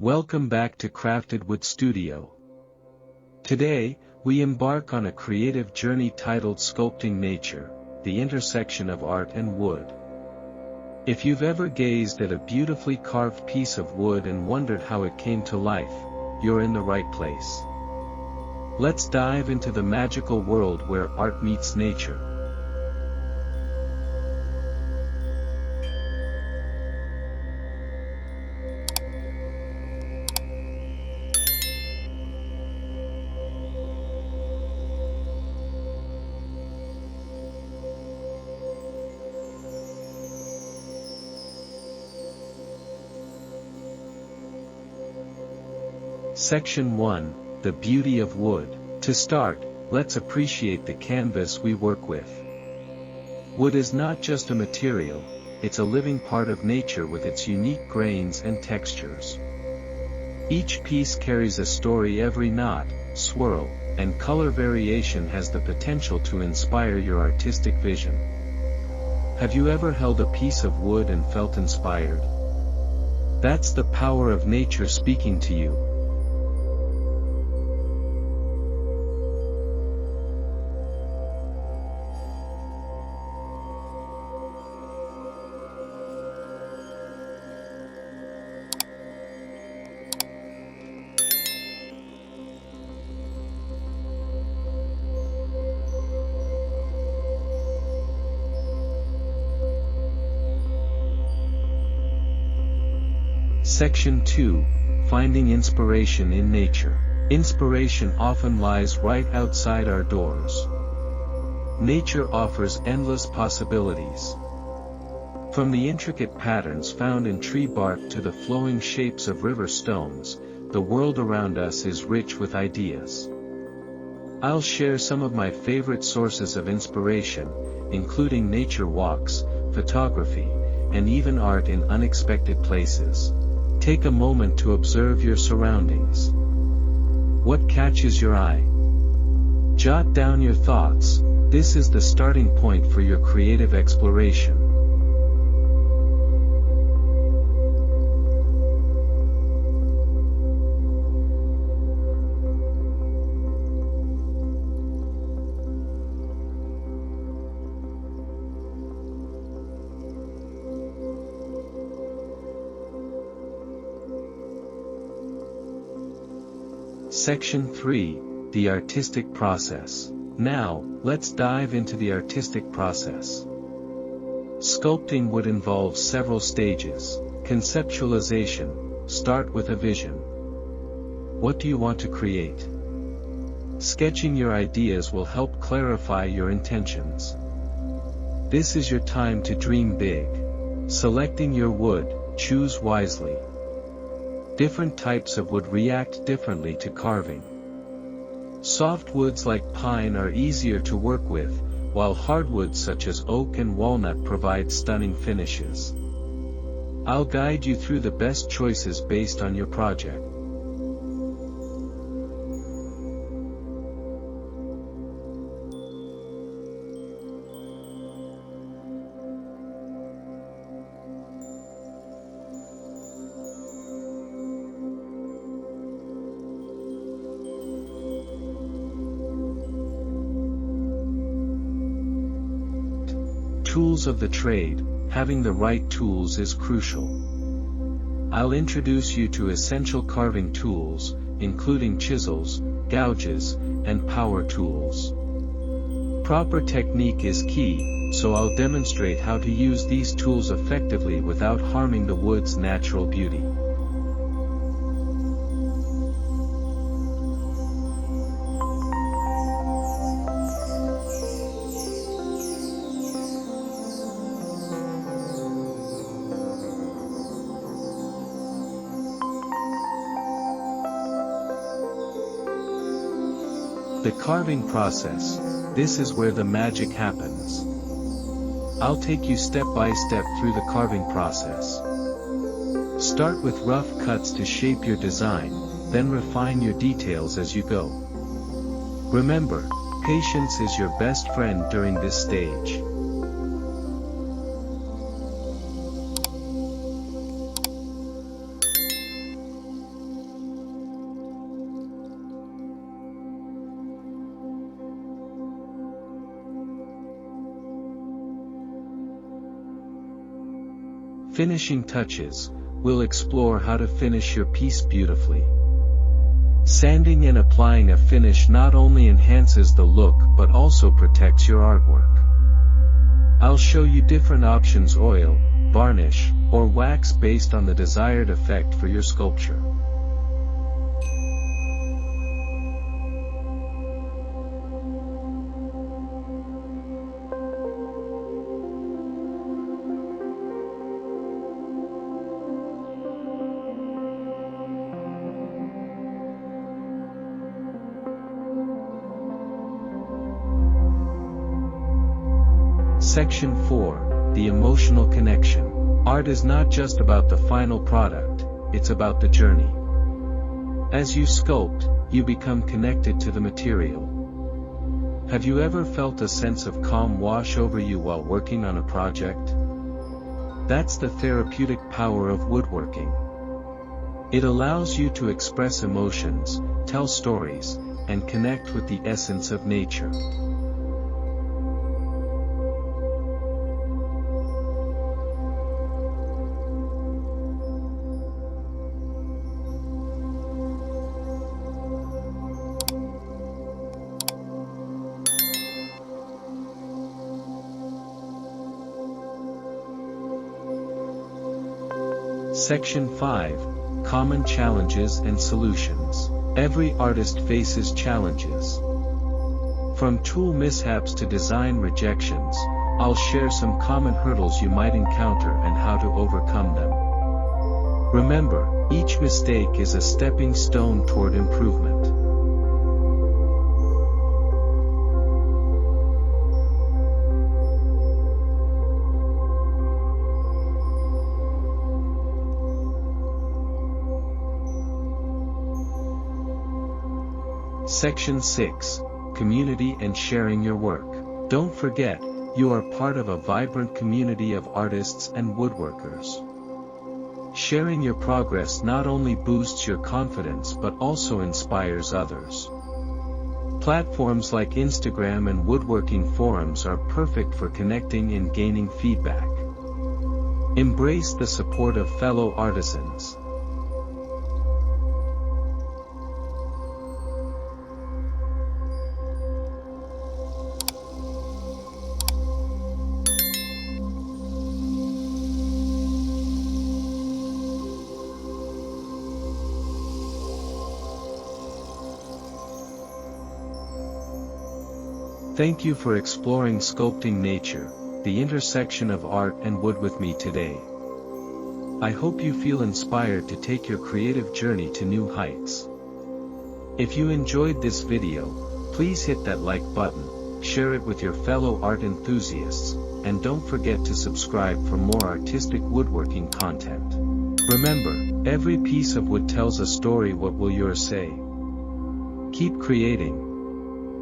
Welcome back to Crafted Wood Studio. Today, we embark on a creative journey titled Sculpting Nature, the intersection of art and wood. If you've ever gazed at a beautifully carved piece of wood and wondered how it came to life, you're in the right place. Let's dive into the magical world where art meets nature. Section 1, The Beauty of Wood. To start, let's appreciate the canvas we work with. Wood is not just a material, it's a living part of nature with its unique grains and textures. Each piece carries a story. Every knot, swirl, and color variation has the potential to inspire your artistic vision. Have you ever held a piece of wood and felt inspired? That's the power of nature speaking to you. Section 2, Finding Inspiration in Nature. Inspiration often lies right outside our doors. Nature offers endless possibilities. From the intricate patterns found in tree bark to the flowing shapes of river stones, the world around us is rich with ideas. I'll share some of my favorite sources of inspiration, including nature walks, photography, and even art in unexpected places. Take a moment to observe your surroundings. What catches your eye? Jot down your thoughts. This is the starting point for your creative exploration. Section 3, The Artistic Process. Now, let's dive into the artistic process. Sculpting would involve several stages. Conceptualization. Start with a vision. What do you want to create? Sketching your ideas will help clarify your intentions. This is your time to dream big. Selecting your wood, choose wisely. Different types of wood react differently to carving. Soft woods like pine are easier to work with, while hardwoods such as oak and walnut provide stunning finishes. I'll guide you through the best choices based on your project. Tools of the trade. Having the right tools is crucial. I'll introduce you to essential carving tools, including chisels, gouges, and power tools. Proper technique is key, so I'll demonstrate how to use these tools effectively without harming the wood's natural beauty. The carving process. This is where the magic happens. I'll take you step by step through the carving process. Start with rough cuts to shape your design, then refine your details as you go. Remember, patience is your best friend during this stage. Finishing touches, we'll explore how to finish your piece beautifully. Sanding and applying a finish not only enhances the look but also protects your artwork. I'll show you different options: oil, varnish, or wax based on the desired effect for your sculpture. Section 4. The emotional connection. Art is not just about the final product, it's about the journey. As you sculpt, you become connected to the material. Have you ever felt a sense of calm wash over you while working on a project? That's the therapeutic power of woodworking. It allows you to express emotions, tell stories, and connect with the essence of nature. Section 5. Common challenges and solutions. Every artist faces challenges. From tool mishaps to design rejections, I'll share some common hurdles you might encounter and how to overcome them. Remember, each mistake is a stepping stone toward improvement. Section 6. Community and sharing your work. Don't forget, you are part of a vibrant community of artists and woodworkers. Sharing your progress not only boosts your confidence but also inspires others. Platforms like Instagram and woodworking forums are perfect for connecting and gaining feedback. Embrace the support of fellow artisans. Thank you for exploring Sculpting Nature, the intersection of art and wood with me today. I hope you feel inspired to take your creative journey to new heights. If you enjoyed this video, please hit that like button, share it with your fellow art enthusiasts, and don't forget to subscribe for more artistic woodworking content. Remember, every piece of wood tells a story. What will yours say? Keep creating.